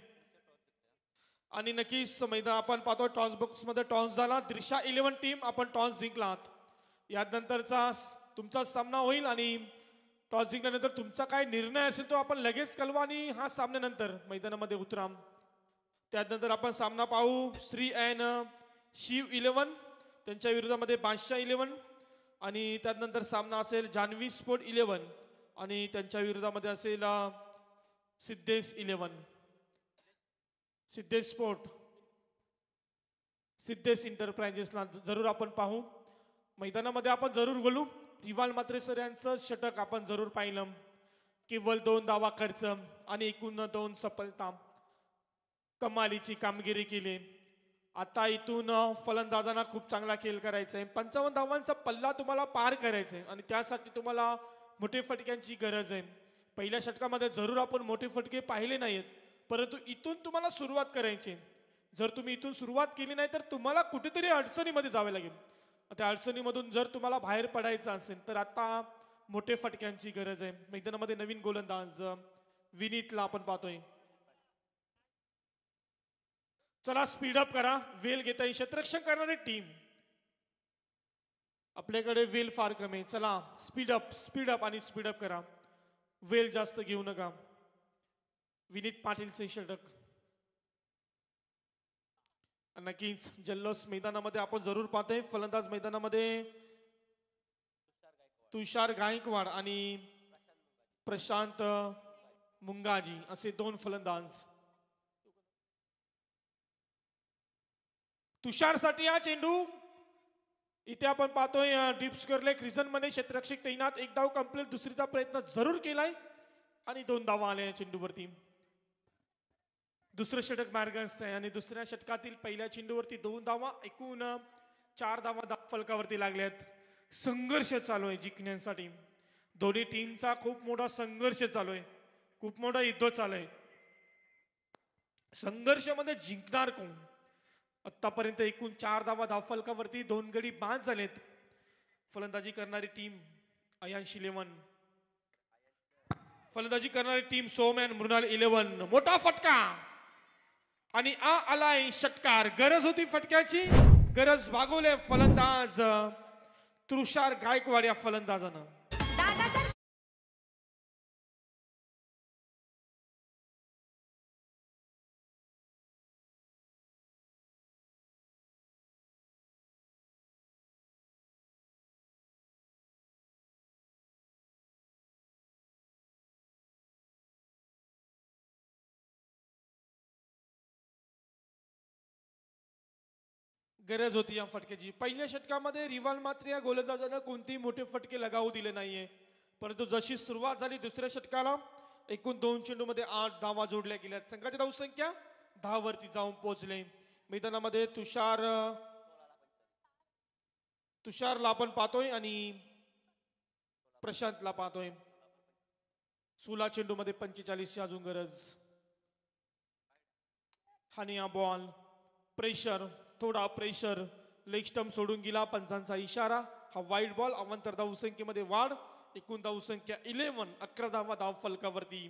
आणि नक्कीच मैदान आपण पाहतो टॉस बॉक्स मध्ये टॉस झाला. दिशा 11 टीम आपण टॉस जिंकलात. यानंतरचा तुमचा सामना होईल आणि टॉस जिंकल्यानंतर तुमचा काय निर्णय असेल तो आपण लगेच कळवा आणि हा सामन्यानंतर मैदानामध्ये उतरा. त्यानंतर आपण सामना पाहू श्री अँड शिव 11 त्यांच्या विरोधामध्ये बादशाह 11 आणि त्यानंतर सामना असेल जान्हवी स्पोर्ट 11 आणि त्यांच्या विरोधामध्ये असेल सिद्धेश 11 सिद्धेश स्पोर्ट सिद्धेश इंटरप्राइजेसला जरूर आपण पाहू. मैदानामध्ये आपण जरूर बोलू. रिवाल मात्रे सर यांचं षटक आपण जरूर पाहिलं. केवळ 2 धावा खर्च आणि एकूण 2 सफलता. कमालीची कामगिरी केली. आता इथून फलंदाजांना खूप चांगला खेळ करायचा आहे. 55 धावांचा पल्ला तुम्हाला पार करायचा आहे आणि त्यासाठी तुम्हाला मोठे फटक्यांची गरज आहे. पहिल्या षटकामध्ये जरूर आपण मोठे फटके पाहिले नाहीत, परंतु इथून तुम्हाला सुरुवात करायची. जर तुम्ही इथून सुरुवात केली नाही तर तुम्हाला कुठेतरी अडचणीमध्ये जावे लागेल. त्या अडचणीमधून जर तुम्हाला बाहेर पडायचं असेल तर आता मोठे फटक्यांची गरज आहे. मैदानामध्ये नवीन गोलंदाज विनीतला आपण पाहतोय. चला स्पीडअप करा. वेल घेता येईल. क्षेत्ररक्षण करणारी टीम आपल्याकडे वेल फार कमी आहे. चला स्पीडअप आणि स्पीडअप करा. वेल जास्त घेऊ नका. विनीत पाटीलचे षटक. नक्कीच जल्लोष मैदानामध्ये आपण जरूर पाहतोय. फलंदाज मैदानामध्ये तुषार गायकवाड आणि प्रशांत मुंगाजी असे 2 फलंदाज. तुषारसाठी हा चेंडू इथे आपण पाहतोय डीप स्क्वेअर लेग रिजन मध्ये क्षेत्ररक्षक तैनात. 1 धाव कंप्लीट. दुसरीचा प्रयत्न जरूर केलाय आणि 2 धावा आल्या चेंडूवरती. दुसरं षटक मार्गस्थ आहे आणि दुसऱ्या षटकातील पहिल्या चेंडूवरती 2 धावा. एकूण 4 धावा फलकावरती लागल्यात. संघर्ष चालू आहे जिंकण्यासाठी. दोन्ही टीमचा खूप मोठा संघर्ष चालू आहे. खूप मोठा युद्ध चालू आहे. संघर्षामध्ये जिंकणार कोण? आतापर्यंत एकूण 4 धावा फलकावरती 2 गडी बाद झालेत. फलंदाजी करणारी टीम अयांश 11. फलंदाजी करणारी टीम सोमॅन मृणाल 11. मोठा फटका आणि आलाय षटकार. गरज होती फटक्याची. गरज भागवले फलंदाज तुषार गायकवाड या फलंदाजानं. गरज होती या फटक्याची. पहिल्या षटकामध्ये रिवाल मात्र या गोलंदाजानं कोणतेही मोठे फटके लगावू दिले नाहीये, परंतु जशी सुरुवात झाली दुसऱ्या षटकाला एकूण 2 चेंडूमध्ये 8 धावा जोडल्या गेल्या. संघाची धावसंख्या 10 वरती जाऊन पोहोचले. मैदानामध्ये तुषारला आपण पाहतोय आणि प्रशांतला पाहतोय. 16 चेंडूमध्ये 45ची अजून गरज. हानिया बॉल. प्रेशर. थोडा प्रेशर. लेग स्टंप सोडून गेला. पंचांचा इशारा. हा वाईड बॉल. अवांतर धावसंख्येमध्ये वाढ. एकूण धावसंख्या 11. 11 धावा धाव फलकावरती.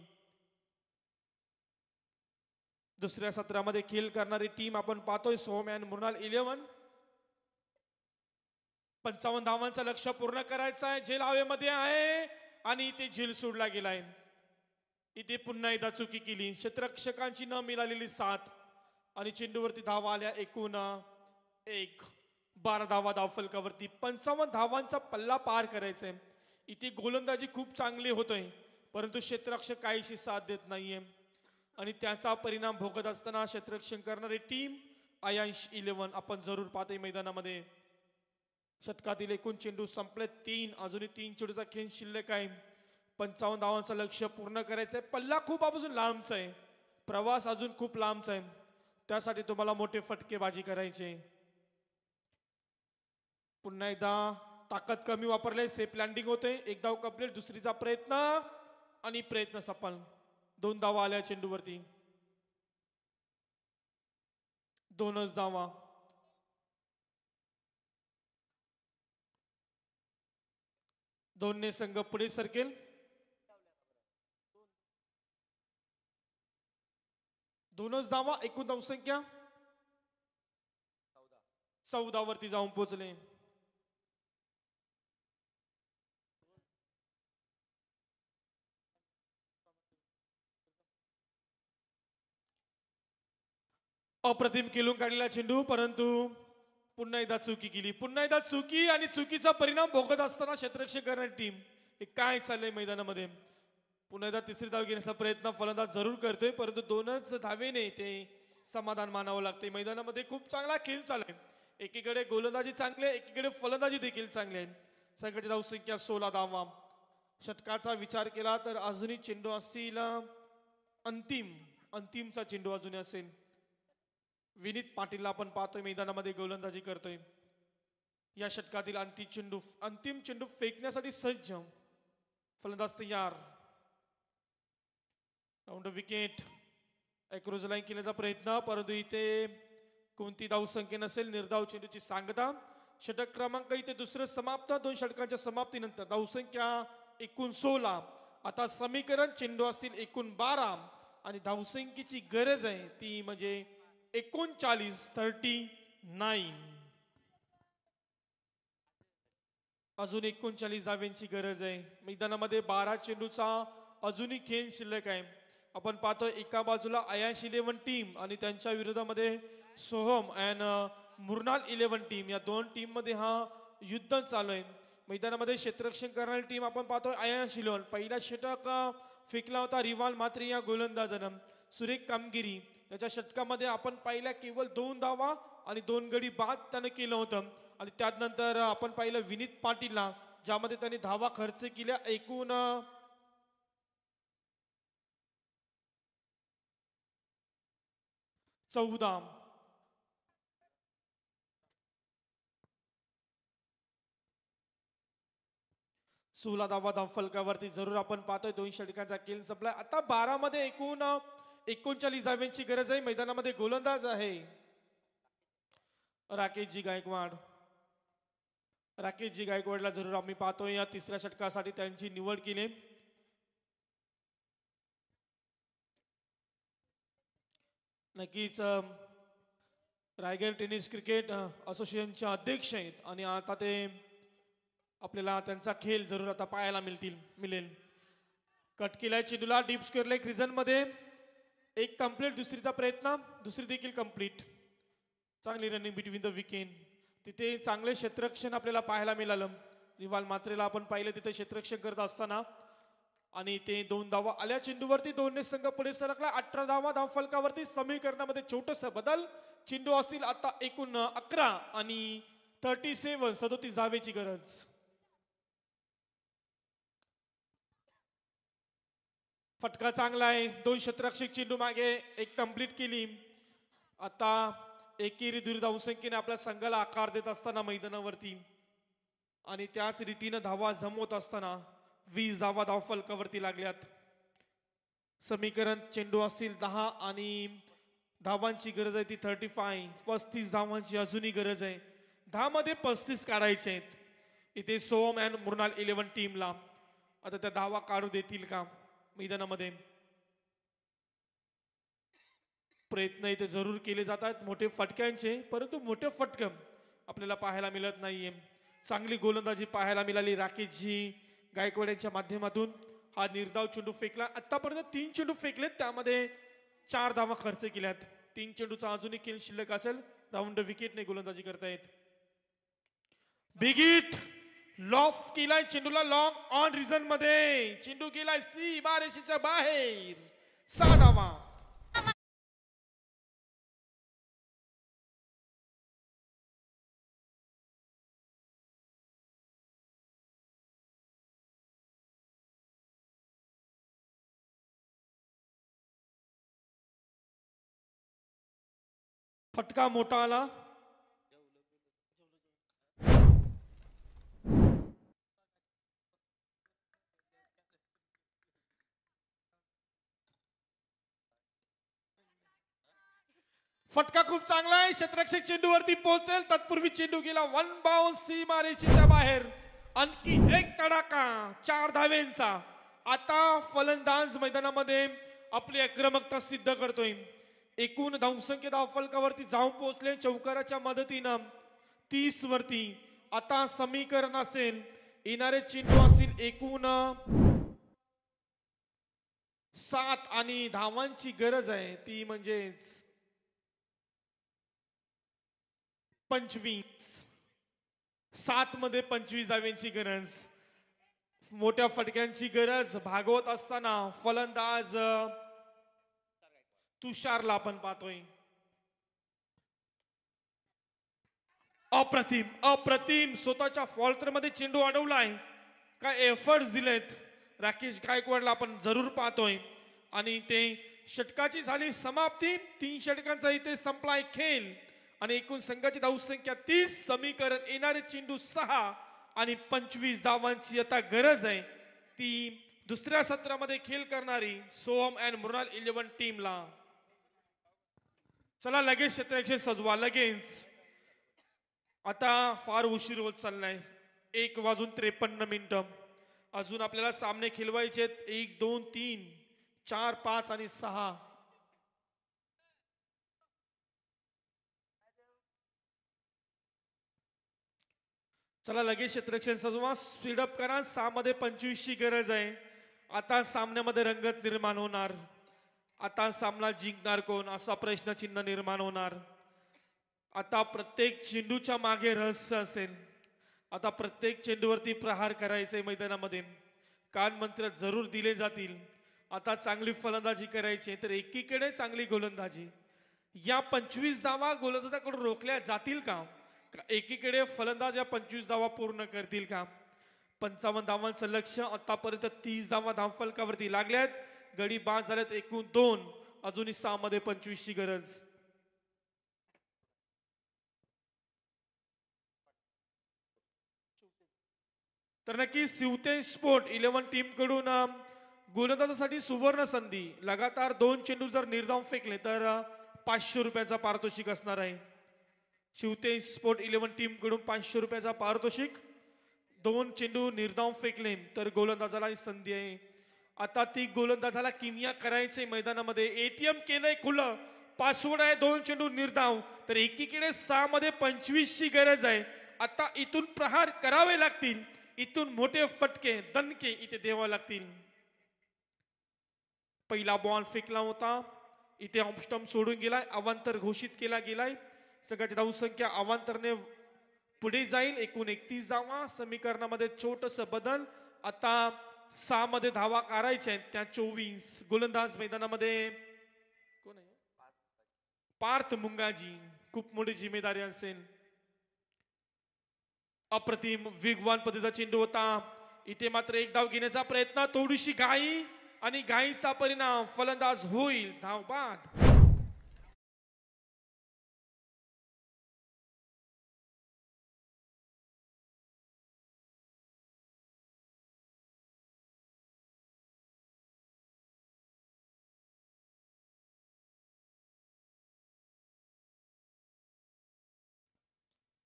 दुसऱ्या सत्रामध्ये खेळ करणारी टीम आपण पाहतोय सोमॅन मृणाल 11. 55 धावांचं लक्ष्य पूर्ण करायचं आहे. झेल हवेमध्ये आहे आणि इथे झेल सोडला गेलाय. इथे पुन्हा एकदा चुकी केली. क्षेत्ररक्षकांची न मिळालेली साथ आणि चेंडूवरती धावा आल्या एकूण 1. 12 धावा धाव फलकावरती. 55 धावांचा पल्ला पार करायचा आहे. इथे गोलंदाजी खूप चांगली होतोय, परंतु क्षेत्ररक्षक काहीशी साथ देत नाहीये आणि त्याचा परिणाम भोगत असताना क्षेत्ररक्षण करणारी टीम अयांश 11 आपण जरूर पाहतोय मैदानामध्ये. षटकातील एकूण चेंडू संपले 3. अजूनही 3 चेंडूचा खेळ शिल्लक आहे. 55 धावांचं लक्ष्य पूर्ण करायचं आहे. पल्ला खूप अजून लांबचा आहे. प्रवास अजून खूप लांबचा आहे. त्यासाठी तुम्हाला मोठे फटकेबाजी करायचे. पुन्हा एकदा ताकद कमी वापरले. सेफ लँडिंग होते. 1 धाव कंप्लीट. दुसरीचा प्रयत्न आणि प्रयत्न सफल. 2 धावा आल्या चेंडूवरती. 2च धावा. दोन्ही संघ पुढे सरकेल. दोनच धावा, एकूण धावसंख्या 14 वरती जाऊन पोहोचले. अप्रतिम केलून काढलेला चेंडू, परंतु पुन्हा एकदा चुकी केली. पुन्हा एकदा चुकी आणि चुकीचा परिणाम भोगत असताना क्षेत्ररक्षण करणारी टीम हे काय चाललंय मैदानामध्ये. पुन्हा एकदा तिसरी धाव घेण्याचा प्रयत्न फलंदाज जरूर करतोय, परंतु दोनच धावेने ते समाधान मानावं लागते. मैदानामध्ये खूप चांगला खेळ चाललाय. एकीकडे गोलंदाजी चांगली आहे, एकीकडे फलंदाजी देखील चांगली आहे. संघाची धावसंख्या 16 धावा. षटकाचा विचार केला तर अजूनही चेंडू असतील अंतिमचा चेंडू अजूनही असेल. विनीत पाटीलला आपण पाहतोय मैदानामध्ये गोलंदाजी करतोय. या षटकातील अंतिम चेंडू फेकण्यासाठी सज्ज. फलंदाज तयार. Round wicket. अक्रॉस लाईन केल्याचा प्रयत्न, परंतु इथे कोणती धावसंख्या नसेल. निर्धाव चेंडूची सांगता. षटक क्रमांक इथे दुसरं समाप्त. 2 षटकांच्या समाप्तीनंतर धावसंख्या एकूण 16. आता समीकरण चेंडू असतील एकूण 12 आणि धावसंख्येची गरज आहे ती म्हणजे 39. अजून 39 धाव्यांची गरज आहे. मैदानामध्ये 12 चेंडूचा अजूनही खेळ शिल्लक आहे. आपण पाहतो एका बाजूला आयांश 11 टीम आणि त्यांच्या विरोधामध्ये सोहम अँड मुरनाल 11 टीम. या दोन टीम मध्ये हा युद्ध चालू आहे. मैदानामध्ये क्षेत्ररक्षण करणारी टीम आपण पाहतोय आयांश 11. पहिला षटक फेकला होता रिवाल मात्रे या गोलंदाजानं. सुरेख कामगिरी. त्याच्या षटकामध्ये आपण पाहिल्या केवळ 2 धावा आणि 2 गडी बाद त्यानं केलं होतं. आणि त्यानंतर आपण पाहिलं विनीत पाटीलला, ज्यामध्ये त्यांनी धावा खर्च केल्या एकूण 14. सोळा धावा धावफलकावरती जरूर आपण पाहतोय. 2 षटकांचा खेळ संपलाय. आता 12 मध्ये एकूण 39 धाव्यांची गरज आहे. मैदानामध्ये गोलंदाज आहे राकेशजी गायकवाड. राकेशजी गायकवाडला जरूर आम्ही पाहतोय या तिसऱ्या षटकासाठी त्यांची निवड केली. नक्कीच रायगड टेनिस क्रिकेट असोसिएशनचे अध्यक्ष आहेत आणि आता ते आपल्याला त्यांचा खेळ जरूर आता पाहायला मिळेल. कट केलाय चेंडूला डीप स्क्वेअर लेग रिजन मध्ये. एक कंप्लीट, दुसरीचा प्रयत्न, दुसरी देखील कंप्लीट. चांगली रनिंग बिटवीन द विकेट. तिथे चांगले क्षेत्ररक्षण आपल्याला पाहायला मिळालं. रिवाल मात्रेला आपण पाहिलं तिथे क्षेत्ररक्षण करत असताना आणि ते 2 धावा आल्या चेंडूवरती. 2ने संघ पुढे सरकला. 18 धावा धावफलकावरती. समीकरणामध्ये छोटस बदल. चेंडू असतील आता एकूण 11 आणि 37 धावेची गरज. फटका चांगला आहे. 2 क्षेत्ररक्षक चेंडू मागे, एक कंप्लीट केली. आता एकेरी दूर धावसंख्येने आपल्या संघाला आकार देत असताना मैदानावरती आणि त्याच रीतीनं धावा जमवत असताना 20 धावा धावफलकावरती लागल्यात. समीकरण चेंडू असतील 10 आणि धावांची गरज आहे ती 35. 35 धावांची अजूनही गरज आहे. 10 मध्ये 35 काढायचे आहेत. इथे सोम अँड मुरनाल 11 टीमला आता त्या धावा काढू देतील का मैदानामध्ये. प्रयत्न इथे जरूर केले जातात मोठे फटक्यांचे, परंतु मोठे फटकं आपल्याला पाहायला मिळत नाहीये. चांगली गोलंदाजी पाहायला मिळाली राकेशजी गायकवाड यांच्या माध्यमातून. हा निर्धाव चेंडू फेकला. आतापर्यंत 3 चेंडू फेकलेत, त्यामध्ये 4 धावा खर्च केल्यात. 3 चेंडूचा अजूनही खेळ शिल्लक असेल. राऊंड विकेटने गोलंदाजी करतायत. बिग हिट लॉफ केलाय चेंडूला लॉंग ऑन रिजन मध्ये. चेंडू केलाय सीमारेषेच्या बाहेर. 6 धावा. फटका मोठा आला. फटका खूप चांगला आहे. क्षेत्ररक्षक चेंडूवरती पोहोचेल तत्पूर्वी चेंडू गेला 1 बाउंस सीमारेषेच्या बाहेर. आणखी एक तडाखा 4 धावेंचा. आता फलंदाज मैदानामध्ये आपली आक्रमकता सिद्ध करतोय. एकूण धावसंख्या धावफलकावरती जाऊन पोहोचले चौकाराच्या मदतीनं 30 वरती. आता समीकरण असेल येणारे चेंडू असतील एकूण 7 आणि धावांची गरज आहे ती म्हणजेच 25. 7 मध्ये 25 धाव्यांची गरज. मोठ्या फटक्यांची गरज भागवत असताना फलंदाज तुषारला आपण पाहतोय. अप्रतिम अप्रतिम स्वतःच्या फॉल्टर मध्ये चेंडू अडवलाय. काय एफर्ट्स दिलेत राकेश गायकवाडला आपण जरूर पाहतोय. आणि ते षटकाची झाली समाप्ती. 3 षटकांचा इथे संपलाय खेळ आणि एकूण संघाची धावसंख्या 30. समीकरण येणारे चेंडू 6 आणि 25 धावांची आता गरज आहे ती दुसऱ्या सत्रामध्ये खेळ करणारी सोहम अँड मृणाल 11 टीमला. चला लगेच क्षेत्ररक्षण सजवा लगेच. आता फार उशीर होत चाललाय. 1:53 अजून आपल्याला सामने खेळवायचे आहेत. 1 2 3 4 5 आणि 6. चला लगेच क्षेत्ररक्षण सजवा. स्पीडअप करा. 6 मध्ये 25 ची गरज आहे. आता सामन्यामध्ये रंगत निर्माण होणार. आता सामना जिंकणार कोण असा प्रश्नचिन्ह निर्माण होणार. आता प्रत्येक चेंडूच्या मागे रहस्य असेल. आता प्रत्येक चेंडूवरती प्रहार करायचे मैदानामध्ये. कानमंत्र जरूर दिले जातील. आता चांगली फलंदाजी करायची तर एकीकडे चांगली गोलंदाजी. या 25 धावा गोलंदाजाकडून रोखल्या जातील का? एकीकडे फलंदाज या 25 धावा पूर्ण करतील का? 55 धावांचं लक्ष. आतापर्यंत 30 धावा धावफलकावरती लागल्यात. गडी बाद झाल्यात एकूण 2. अजूनही 6 मध्ये 25 ची गरज. तर नक्की शिवतेज स्पोर्ट 11 टीम कडून गोलंदाजासाठी सुवर्ण संधी. लगातार 2 चेंडू जर निर्धाव फेकले तर 500 रुपयाचा पारितोषिक असणार आहे. शिवतेज स्पोर्ट 11 टीम कडून 500 रुपयाचा पारितोषिक. 2 चेंडू निर्धाव फेकले तर गोलंदाजाला संधी आहे. आता ती गोलंदाजाला किमया करायचे मैदानामध्ये. एटीएम केलंय खुलं. पासवर्ड आहे 2 चेंडू निर्धाव. तर एकीकडे 6 मध्ये 25 ची गरज आहे. आता इथून प्रहार करावे लागतील. इथून मोठे फटके दणके इथे द्यावे लागतील. पहिला बॉल फेकला होता. इथे ऑफ स्टंप सोडून गेलाय. अवांतर घोषित केला गेलाय. सगळ्याची धावसंख्या अवांतरने पुढे जाईल. एकूण 31 धावा. समीकरणामध्ये छोटस बदल. आता 6 मध्ये धावा काढायच्या आहेत त्या 24. गोलंदाज मैदानामध्ये कोण आहे? पार्थ मुंगाजी. खूप मोठी जिम्मेदारी असेल. अप्रतिम वेगवान पद्धतीचा चेंडू होता. इथे मात्र एक धाव घेण्याचा प्रयत्न. थोडीशी घाई आणि घाईचा परिणाम फलंदाज होईल धाव बाद.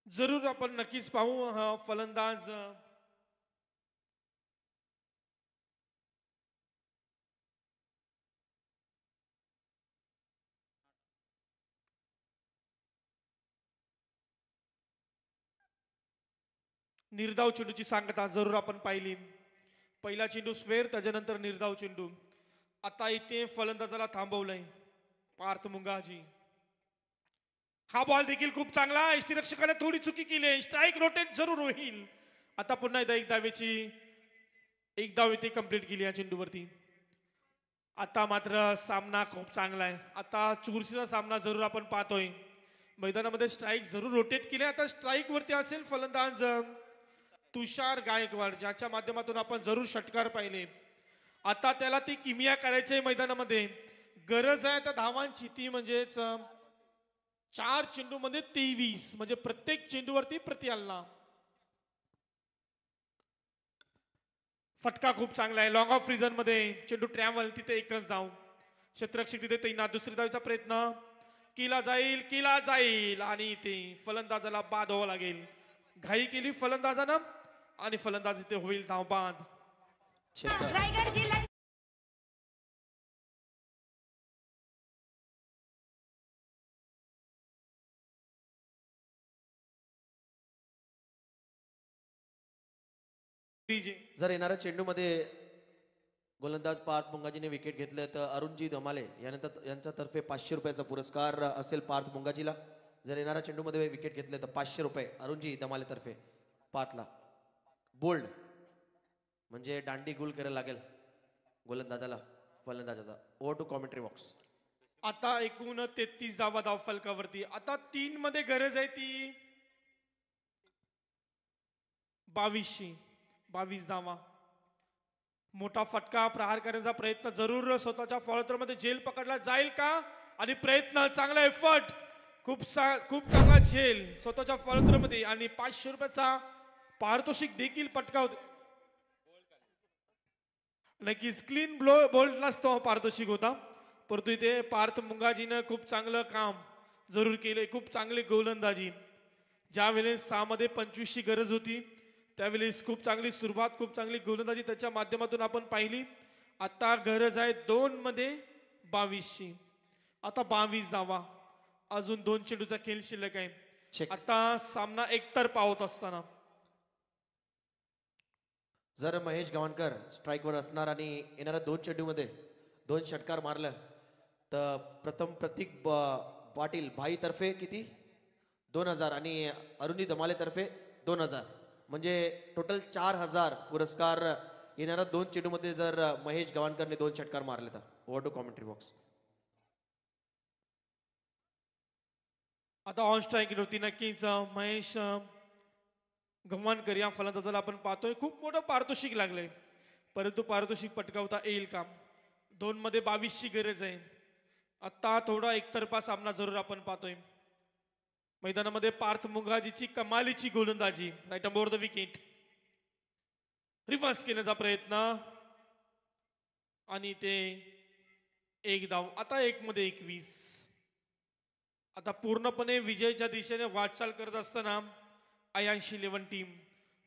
जरूर आपण नक्कीच पाहू. हा फलंदाज निर्धाव चेंडूची सांगता जरूर आपण पाहिली. पहिला चेंडू स्वेर त्याच्यानंतर निर्धाव चेंडू. आता इथे फलंदाजाला थांबवलंय पार्थ मुंगाजी. हा बॉल देखील खूप चांगला. यष्टीरक्षकाने थोडी चुकी केली. स्ट्राईक रोटेट जरूर होईल. आता पुन्हा एकदा एक धाव इथे कंप्लीट केली या चेंडूवरती. आता मात्र सामना खूप चांगला आहे. आता चुरशीचा सामना जरूर आपण पाहतोय. मैदानामध्ये स्ट्राईक जरूर रोटेट केले. आता स्ट्राईक वरती असेल फलंदाज तुषार गायकवाड ज्याच्या माध्यमातून आपण जरूर षटकार पाहिले. आता त्याला ती किमया करायची मैदानामध्ये. गरज आहे त्या धावांची ती म्हणजेच 4 चेंडू मध्ये 23 म्हणजे प्रत्येक चेंडूवरती प्रति हल्ला. फटका खूप चांगला आहे. लॉंग ऑफ रिझन मध्ये चेंडू ट्रॅव्हल तिथे एकच धाव. क्षेत्ररक्षक तिथे तैनात. दुसरी धावेचा प्रयत्न केला जाईल आणि इथे फलंदाजाला बाद व्हावं लागेल. घाई केली फलंदाजानं आणि फलंदाज इथे होईल धाव बाद. रायगड जिल्हा जर येणाऱ्या चेंडूमध्ये गोलंदाज पार्थ मुंगाजीने विकेट घेतलं तर अरुणजी धमाले यांच्यातर्फे 500 रुपयाचा पुरस्कार असेल पार्थ मुंगाजीला. जर येणाऱ्या चेंडूमध्ये विकेट घेतले तर 500 रुपये अरुणजी धमाले तर्फे पार्थला. बोल्ड म्हणजे दांडी गुल करायला लागेल गोलंदाजाला फलंदाजाचा. Over to commentary box. आता एकूण 33 धावा धाव फलकावरती. आता 3 मध्ये गरज आहे ती 22 धावा. मोठा फटका प्रहार करण्याचा प्रयत्न जरूर स्वतःच्या फॉलोथ्रोमध्ये झेल पकडला जाईल का. आणि प्रयत्न चांगला एफर्ट खूप चांगला झेल स्वतःच्या फॉलोथ्रोमध्ये आणि 500 रुपयाचा पारितोषिक देखील पटकावते. नक्कीच क्लीन बोल्ड नसतो पारितोषिक होता, परंतु इथे पार्थ मुंगाजीनं खूप चांगलं काम जरूर केले. खूप चांगली गोलंदाजी. ज्या वेळेस 6 मध्ये 25 ची गरज होती त्यावेळेस खूप चांगली सुरुवात, खूप चांगली गोलंदाजी त्याच्या माध्यमातून आपण पाहिली. आता गरज आहे 2 मध्ये 22 आता 22 धावा. अजून 2 चेंडूचा खेळ शिल्लक आहे. Check. आता सामना एकतर्फा होत असताना जर महेश गव्हाणकर स्ट्राईकवर असणार आणि येणाऱ्या 2 चेंडूमध्ये 2 षटकार मारलं तर प्रथम प्रतीक पाटील भाई तर्फे किती 2000 आणि अरुणी दमाले तर्फे 2000 म्हणजे टोटल 4000 पुरस्कार येणाऱ्या 2 चेंडूमध्ये जर महेश गव्हाणकरने 2 षटकार मारले तर. Over to commentary box. आता ऑन स्ट्राईकवरती नक्कीच महेश गव्हाणकर या फलंदाजाला आपण पाहतोय. खूप मोठं पारितोषिक लागलंय, परंतु पारितोषिक पटकावता येईल का. 2 मध्ये 22 ची गरज आहे. आता थोडा एकतर्फा सामना जरूर आपण पाहतोय. मैदानामध्ये पार्थ मुंगाजीची कमालीची गोलंदाजी. Right over the wicket. Reverse केण्याचा प्रयत्न आणि ते 1 धाव. आता 1 मध्ये 21. आता पूर्णपणे विजयाच्या दिशेने वाटचाल करत असताना आयांश 11 टीम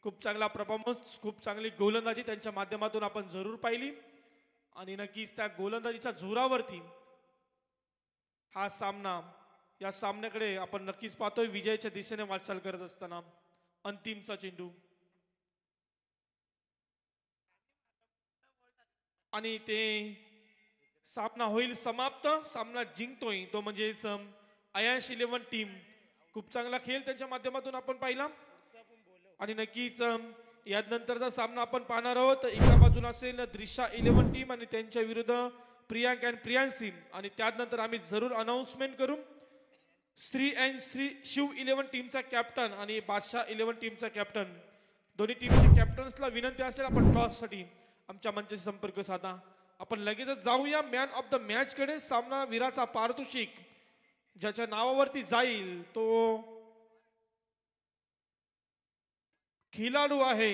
खूप चांगला परफॉर्मन्स, खूप चांगली गोलंदाजी त्यांच्या माध्यमातून आपण जरूर पाहिली. आणि नक्कीच त्या गोलंदाजीच्या जोरावरती हा सामना, या सामन्याकडे आपण नक्कीच पाहतोय विजयाच्या दिशेने वाटचाल करत असताना. अंतिमचा चेंडू आणि ते सामना होईल समाप्त. सामना जिंकतोय तो म्हणजेच आयांश 11 टीम. खूप चांगला खेळ त्यांच्या माध्यमातून आपण पाहिला. आणि नक्कीच यानंतरचा सामना आपण पाहणार आहोत. एका बाजूला असेल द्रिशा 11 टीम आणि त्यांच्या विरुद्ध प्रियांक अँड प्रियांसी. आणि त्यानंतर आम्ही जरूर अनाउन्समेंट करू श्री अँड श्री शिव 11 टीमचा कॅप्टन आणि बादशाह 11 टीमचा कॅप्टन. दोन्ही टीमच्या कॅप्टन्सला विनंती असेल आपण टॉससाठी आमच्या मंचाशी संपर्क साधा. आपण लगेचच जाऊया मॅन ऑफ द मॅच कडे. सामना वीराचा पारितोषिक ज्याच्या नावावरती जाईल तो खेळाडू आहे